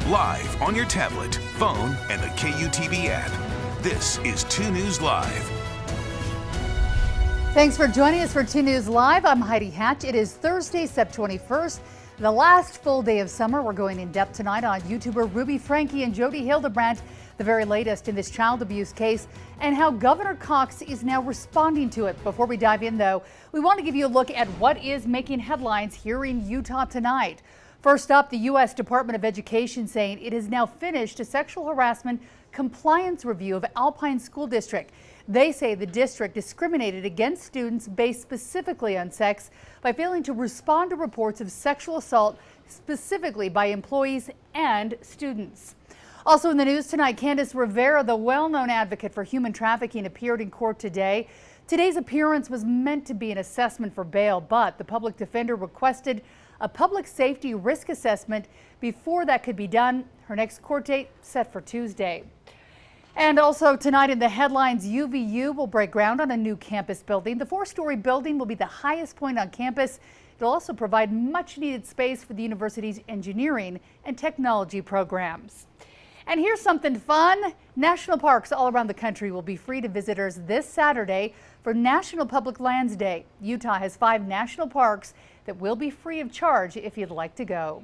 live on your tablet, phone, and the KUTV app. This is 2 News Live. Thanks for joining us for 2 News Live. I'm Heidi Hatch. It is Thursday, Sept 21st, the last full day of summer. We're going in depth tonight on YouTuber Ruby Franke and Jody Hildebrandt, the very latest in this child abuse case, and how Governor Cox is now responding to it. Before we dive in, though, we want to give you a look at what is making headlines here in Utah tonight. First up, the U.S. Department of Education saying it has now finished a sexual harassment compliance review of Alpine School District. They say the district discriminated against students based specifically on sex by failing to respond to reports of sexual assault specifically by employees and students. Also in the news tonight, Candace Rivera, the well-known advocate for human trafficking, appeared in court today. Today's appearance was meant to be an assessment for bail, but the public defender requested a public safety risk assessment before that could be done. Her next court date set for Tuesday. And also tonight in the headlines, UVU will break ground on a new campus building. The 4-story building will be the highest point on campus. It'll also provide much needed space for the university's engineering and technology programs. And here's something fun. National parks all around the country will be free to visitors this Saturday for National Public Lands Day. Utah has 5 national parks that will be free of charge if you'd like to go.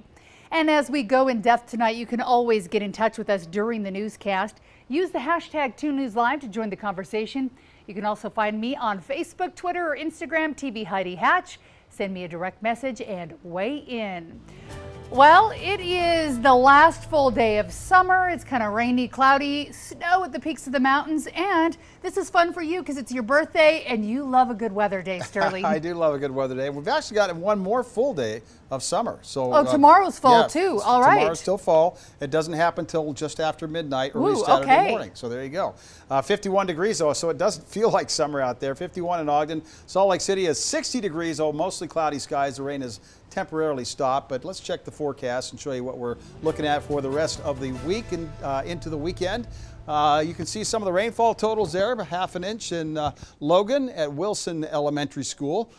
And as we go in depth tonight, you can always get in touch with us during the newscast. Use the hashtag 2NewsLive to join the conversation. You can also find me on Facebook, Twitter, or Instagram, TV Heidi Hatch. Send me a direct message and weigh in. Well, it is the last full day of summer. It's kind of rainy, cloudy, snow at the peaks of the mountains, and this is fun for you because it's your birthday and you love a good weather day, Sterling. I do love a good weather day. We've actually got one more full day of summer. So tomorrow's fall too. All right. Tomorrow's still fall. It doesn't happen till just after midnight, early Saturday morning. So there you go. 51 degrees though, so it doesn't feel like summer out there. 51 in Ogden. Salt Lake City is 60 degrees, mostly cloudy skies. The rain is temporarily stopped, but let's check the forecast and show you what we're looking at for the rest of the week and into the weekend. You can see some of the rainfall totals there, about half an inch in Logan at Wilson Elementary School.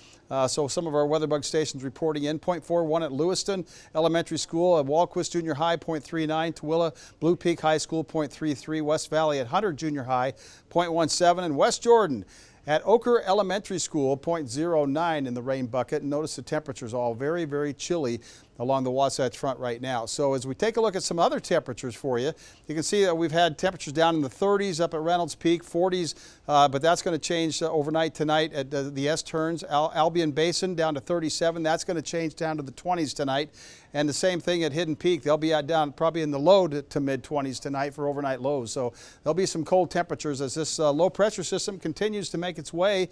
So some of our WeatherBug stations reporting in. 0.41 at Lewiston Elementary School, at Walquist Junior High, 0.39, Tooele Blue Peak High School, 0.33, West Valley at Hunter Junior High, 0.17, and West Jordan at Oker Elementary School, 0.09 in the rain bucket. Notice the temperatures all very, very chilly along the Wasatch Front right now. So as we take a look at some other temperatures for you, you can see that we've had temperatures down in the 30s up at Reynolds Peak, 40s, but that's going to change overnight tonight at the S-turns. Albion Basin down to 37. That's going to change down to the 20s tonight. And the same thing at Hidden Peak. They'll be down probably in the low to mid-20s tonight for overnight lows. So there'll be some cold temperatures as this low pressure system continues to make its way.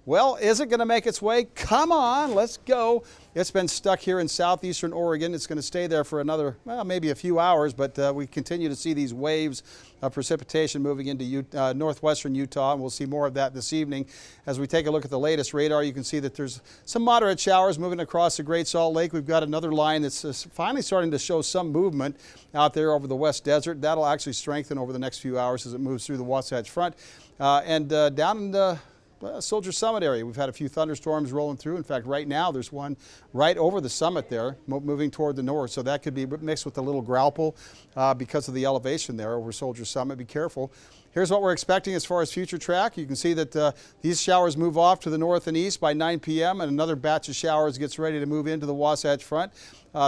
Well, is it going to make its way? Come on, let's go. It's been stuck here in southeastern Oregon. It's going to stay there for another, well, maybe a few hours, but we continue to see these waves of precipitation moving into northwestern Utah, and we'll see more of that this evening. As we take a look at the latest radar, you can see that there's some moderate showers moving across the Great Salt Lake. We've got another line that's finally starting to show some movement out there over the West Desert. That'll actually strengthen over the next few hours as it moves through the Wasatch Front. And down in the Soldier Summit area, we've had a few thunderstorms rolling through. In fact, right now there's one right over the summit there, moving toward the north. So that could be mixed with a little grauple because of the elevation there over Soldier Summit. Be careful. Here's what we're expecting as far as future track. You can see that these showers move off to the north and east by 9 p.m. and another batch of showers gets ready to move into the Wasatch Front.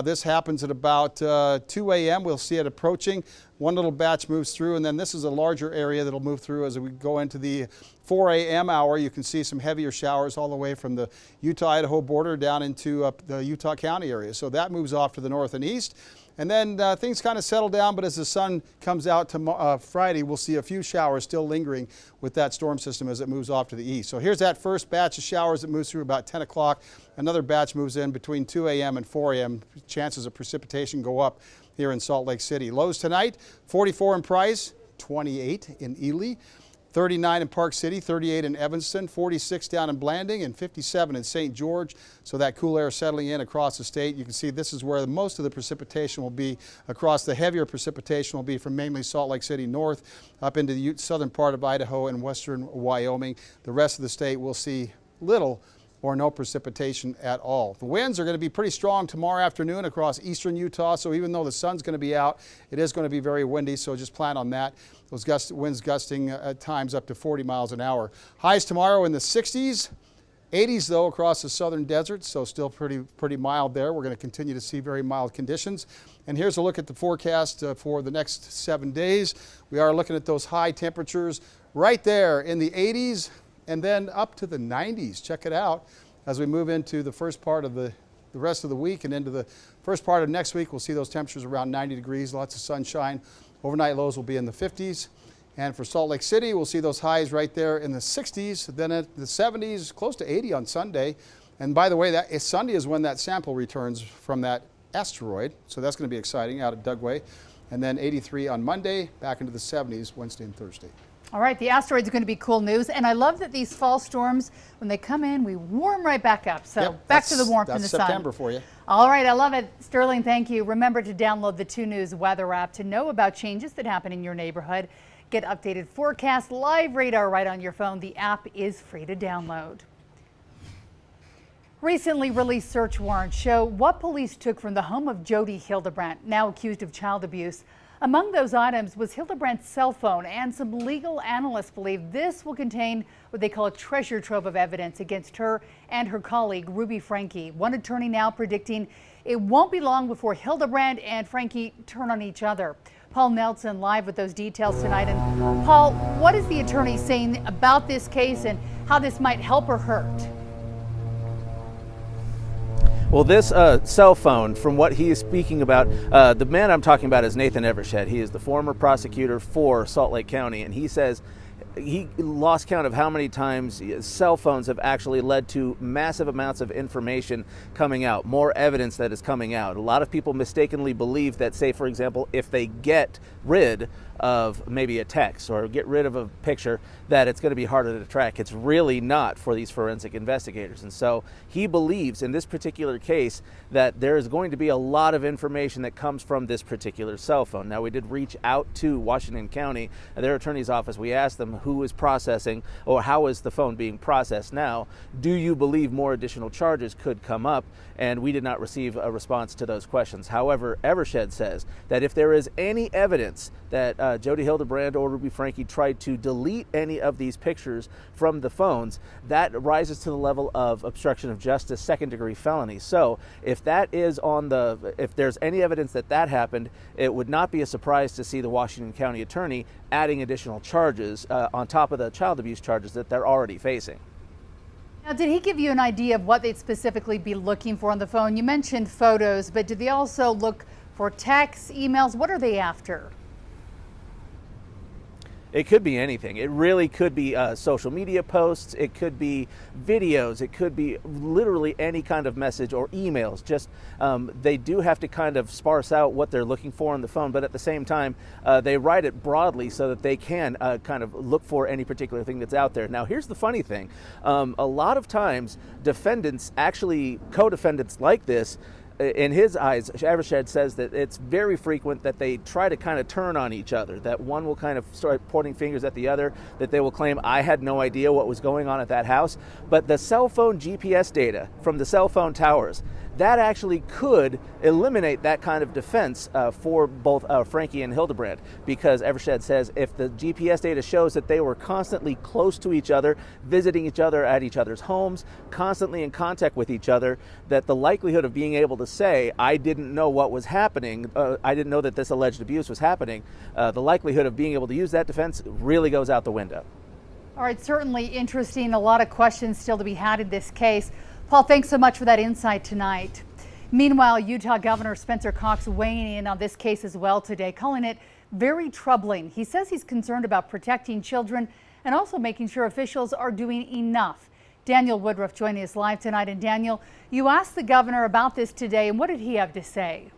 This happens at about 2 a.m. We'll see it approaching. One little batch moves through, and then this is a larger area that'll move through as we go into the 4 a.m. hour. You can see some heavier showers all the way from the Utah-Idaho border down into the Utah County area. So that moves off to the north and east. And then things kind of settle down, but as the sun comes out to Friday, we'll see a few showers still lingering with that storm system as it moves off to the east. So here's that first batch of showers that moves through about 10 o'clock. Another batch moves in between 2 a.m. and 4 a.m. Chances of precipitation go up here in Salt Lake City. Lows tonight, 44 in Price, 28 in Ely. 39 in Park City, 38 in Evanston, 46 down in Blanding, and 57 in St. George. So that cool air settling in across the state. You can see this is where most of the precipitation will be across. The heavier precipitation will be from mainly Salt Lake City north up into the southern part of Idaho and western Wyoming. The rest of the state will see little or no precipitation at all. The winds are going to be pretty strong tomorrow afternoon across eastern Utah, so even though the sun's going to be out, it is going to be very windy, so just plan on that. Those winds gusting at times up to 40 miles an hour. Highs tomorrow in the 60s. 80s though across the southern desert, so still pretty mild there. We're going to continue to see very mild conditions. And here's a look at the forecast for the next 7 days. We are looking at those high temperatures right there in the 80s and then up to the 90s. Check it out as we move into the first part of the rest of the week and into the first part of next week. We'll see those temperatures around 90 degrees, lots of sunshine. Overnight lows will be in the 50s. And for Salt Lake City, we'll see those highs right there in the 60s, then at the 70s, close to 80 on Sunday. And by the way, Sunday is when that sample returns from that asteroid, so that's going to be exciting out at Dugway. And then 83 on Monday, back into the 70s Wednesday and Thursday. All right, the asteroids are going to be cool news, and I love that these fall storms, when they come in, we warm right back up. So yep, back to the warmth and the sun. That's September for you. All right, I love it. Sterling, thank you. Remember to download the 2 News weather app to know about changes that happen in your neighborhood. Get updated forecast, live radar right on your phone. The app is free to download. Recently released search warrants show what police took from the home of Jody Hildebrandt, now accused of child abuse. Among those items was Hildebrandt's cell phone, and some legal analysts believe this will contain what they call a treasure trove of evidence against her and her colleague, Ruby Franke. One attorney now predicting it won't be long before Hildebrandt and Franke turn on each other. Paul Nelson live with those details tonight. And Paul, what is the attorney saying about this case and how this might help or hurt? Well, this cell phone, from what he is speaking about, the man I'm talking about is Nathan Evershed. He is the former prosecutor for Salt Lake County, and he says he lost count of how many times cell phones have actually led to massive amounts of information coming out, more evidence that is coming out. A lot of people mistakenly believe that, say, for example, if they get rid of maybe a text or get rid of a picture, that it's going to be harder to track. It's really not for these forensic investigators. And so he believes in this particular case that there is going to be a lot of information that comes from this particular cell phone. Now, we did reach out to Washington County, their attorney's office. We asked them who is processing or how is the phone being processed now. Do you believe more additional charges could come up? And we did not receive a response to those questions. However, Evershed says that if there is any evidence that Jody Hildebrandt or Ruby Franke tried to delete any of these pictures from the phones, that rises to the level of obstruction of justice, second-degree felony. So if that is if there's any evidence that that happened, it would not be a surprise to see the Washington County attorney adding additional charges on top of the child abuse charges that they're already facing. Now, did he give you an idea of what they'd specifically be looking for on the phone? You mentioned photos, but did they also look for texts, emails? What are they after? It could be anything. It really could be social media posts. It could be videos. It could be literally any kind of message or emails. Just they do have to kind of sparse out what they're looking for on the phone, but at the same time, they write it broadly so that they can kind of look for any particular thing that's out there. Now, here's the funny thing. A lot of times, defendants, actually co-defendants like this, in his eyes, Evershed says that it's very frequent that they try to kind of turn on each other, that one will kind of start pointing fingers at the other, that they will claim, I had no idea what was going on at that house. But the cell phone GPS data from the cell phone towers, that actually could eliminate that kind of defense for both Franke and Hildebrandt, because Evershed says if the GPS data shows that they were constantly close to each other, visiting each other at each other's homes, constantly in contact with each other, that the likelihood of being able to say, I didn't know what was happening, I didn't know that this alleged abuse was happening, the likelihood of being able to use that defense really goes out the window. All right, certainly interesting. A lot of questions still to be had in this case. Paul, thanks so much for that insight tonight. Meanwhile, Utah Governor Spencer Cox weighing in on this case as well today, calling it very troubling. He says he's concerned about protecting children and also making sure officials are doing enough. Daniel Woodruff joining us live tonight. And Daniel, you asked the governor about this today, and what did he have to say?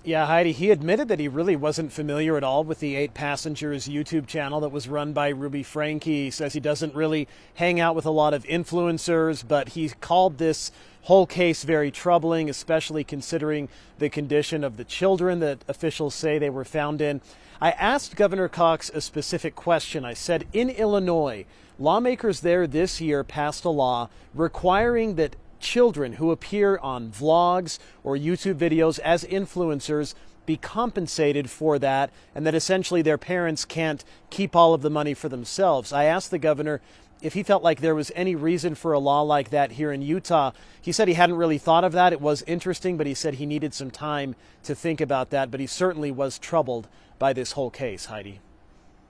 Yeah, Heidi, he admitted that he really wasn't familiar at all with the 8 Passengers YouTube channel that was run by Ruby Franke. He says he doesn't really hang out with a lot of influencers, but he called this whole case very troubling, especially considering the condition of the children that officials say they were found in. I asked Governor Cox a specific question. I said, in Illinois, lawmakers there this year passed a law requiring that children who appear on vlogs or YouTube videos as influencers be compensated for that, and that essentially their parents can't keep all of the money for themselves. I asked the governor if he felt like there was any reason for a law like that here in Utah. He said he hadn't really thought of that. It was interesting, but he said he needed some time to think about that. But he certainly was troubled by this whole case, Heidi.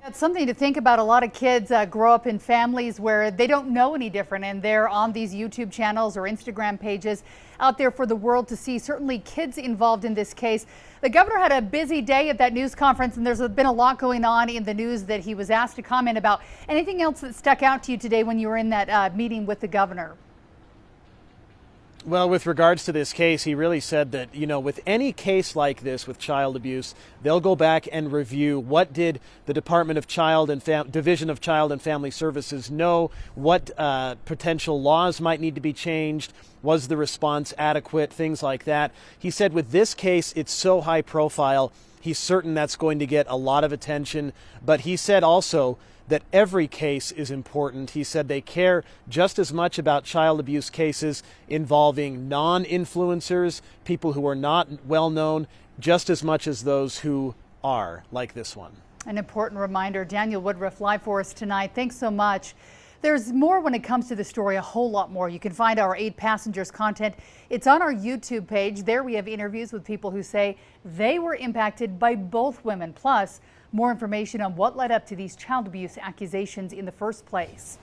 It's something to think about. A lot of kids grow up in families where they don't know any different, and they're on these YouTube channels or Instagram pages out there for the world to see. Certainly kids involved in this case. The governor had a busy day at that news conference, and there's been a lot going on in the news that he was asked to comment about. Anything else that stuck out to you today when you were in that meeting with the governor? Well, with regards to this case, he really said that, you know, with any case like this with child abuse, they'll go back and review what did the Department of Division of Child and Family Services know, what potential laws might need to be changed, was the response adequate, things like that. He said with this case, it's so high profile, he's certain that's going to get a lot of attention, but he said also that every case is important. He said they care just as much about child abuse cases involving non-influencers, people who are not well known, just as much as those who are, like this one. An important reminder. Daniel Woodruff live for us tonight. Thanks so much. There's more when it comes to the story, a whole lot more. You can find our 8 Passengers content. It's on our YouTube page. There we have interviews with people who say they were impacted by both women. Plus, more information on what led up to these child abuse accusations in the first place.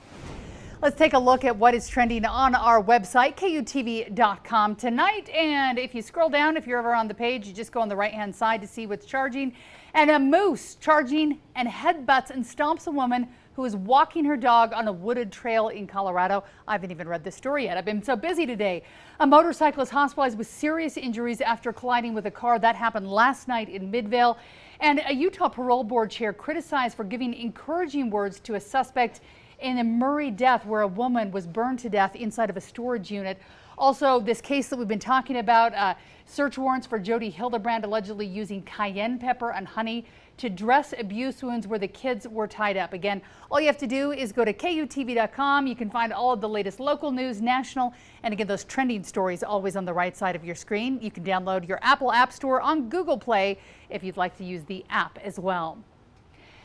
Let's take a look at what is trending on our website, KUTV.com tonight. And if you scroll down, if you're ever on the page, you just go on the right-hand side to see what's charging. And a moose charging and headbutts and stomps a woman who is walking her dog on a wooded trail in Colorado. I haven't even read the story yet. I've been so busy today. A motorcyclist hospitalized with serious injuries after colliding with a car. That happened last night in Midvale. And a Utah parole board chair criticized for giving encouraging words to a suspect in a Murray death where a woman was burned to death inside of a storage unit. Also, this case that we've been talking about, search warrants for Jody Hildebrandt allegedly using cayenne pepper and honey to dress abuse wounds where the kids were tied up. Again, all you have to do is go to KUTV.com. You can find all of the latest local news, national, and again, those trending stories always on the right side of your screen. You can download your Apple App Store on Google Play if you'd like to use the app as well.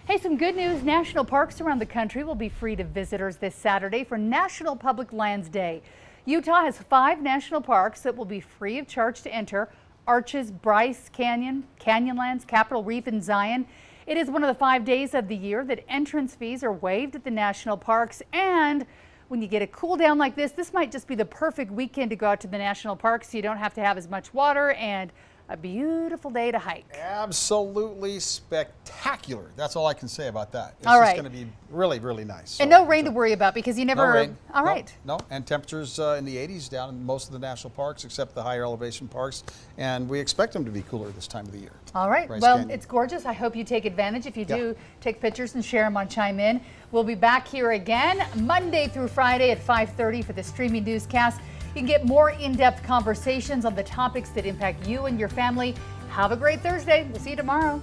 Hey, some good news. National parks around the country will be free to visitors this Saturday for National Public Lands Day. Utah has 5 national parks that will be free of charge to enter: Arches, Bryce Canyon, Canyonlands, Capitol Reef, and Zion. It is one of the 5 days of the year that entrance fees are waived at the national parks. And when you get a cool down like this might just be the perfect weekend to go out to the national parks. So you don't have to have as much water, and a beautiful day to hike. Absolutely spectacular. That's all I can say about that. It's all right. just going to be really, really nice. And no rain to worry about because you never. No rain. All right. No, and temperatures in the 80s down in most of the national parks except the higher elevation parks. And we expect them to be cooler this time of the year. All right. Bryce Well, Canyon. it's gorgeous. I hope you take advantage. If you do, take pictures and share them on Chime In. We'll be back here again Monday through Friday at 5:30 for the streaming newscast. You can get more in-depth conversations on the topics that impact you and your family. Have a great Thursday. We'll see you tomorrow.